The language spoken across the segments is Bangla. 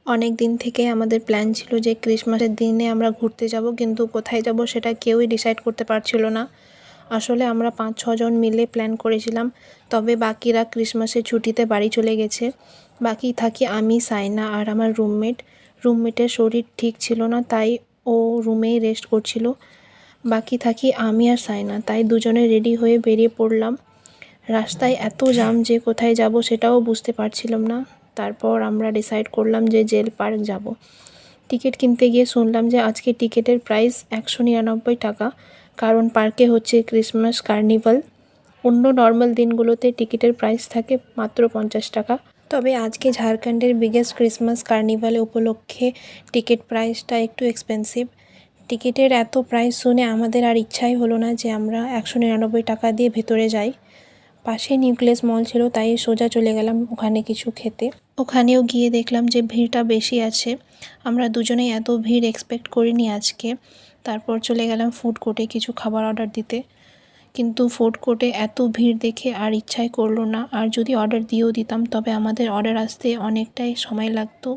অনেক দিন থেকে আমাদের প্ল্যান ছিল যে ক্রিসমাসের দিনে আমরা ঘুরতে যাব, কিন্তু কোথায় যাব সেটা কেউই ডিসাইড করতে পারছিল না। আসলে আমরা 5-6 জন মিলে প্ল্যান করেছিলাম, তবে বাকিরা ক্রিসমাসের ছুটিতে বাড়ি চলে গেছে। বাকি থাকি আমি, সাইনা আর আমার রুমমেটের শরীর ঠিক ছিল না, তাই ও রুমেই রেস্ট করছিল। বাকি থাকি আমি আর সাইনা, তাই দুজনে রেডি হয়ে বেরিয়ে পড়লাম। রাস্তায় এত জ্যাম যে কোথায় যাব সেটাও বুঝতে পারছিলাম না। তারপর আমরা ডিসাইড করলাম যে জেল পার্ক যাব। টিকিট কিনতে গিয়ে শুনলাম যে আজকে টিকিটের প্রাইস 199 টাকা, কারণ পার্কে হচ্ছে ক্রিসমাস কার্নিভাল। অন্য নর্মাল দিনগুলোতে টিকিটের প্রাইস থাকে মাত্র 50 টাকা, তবে আজকে ঝাড়খণ্ডের বিগেস্ট ক্রিসমাস কার্নিভাল উপলক্ষে টিকিট প্রাইসটা একটু এক্সপেন্সিভ। টিকিটের এত প্রাইস শুনে আমাদের আর ইচ্ছাই হলো না যে আমরা 199 টাকা দিয়ে ভেতরে যাই। পাশে নিউক্লিয়াস মল ছিল, তাই সোজা চলে গেলাম ওখানে কিছু খেতে। ওখানেও গিয়ে দেখলাম যে ভিড়টা বেশি আছে। আমরা দুজনেই এত ভিড় এক্সপেক্ট করিনি আজকে। তারপর চলে গেলাম ফুড কোর্টে কিছু খাবার অর্ডার দিতে, কিন্তু ফুড কোর্টে এত ভিড় দেখে আর ইচ্ছাই করলো না। আর যদি অর্ডার দিয়েও দিতাম তবে আমাদের অর্ডার আসতে অনেকটাই সময় লাগতো।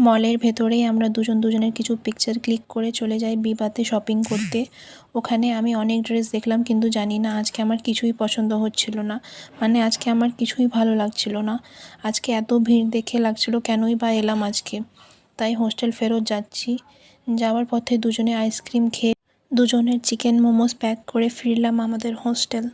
মলের ভেতরেই আমরা দুজনের কিছু পিকচার ক্লিক করে চলে যাই বিবাতে শপিং করতে। ওখানে আমি অনেক ড্রেস দেখলাম, কিন্তু জানি না আজকে আমার কিছুই পছন্দ হচ্ছিল না। মানে আজকে আমার কিছুই ভালো লাগছিল না। আজকে এত ভিড় দেখে লাগছিল কেনই বা এলাম আজকে। তাই হোস্টেল ফেরত যাচ্ছি। যাওয়ার পথে দুজনে আইসক্রিম খেয়ে দুজনের চিকেন মোমোস প্যাক করে ফিরলাম আমাদের হোস্টেল।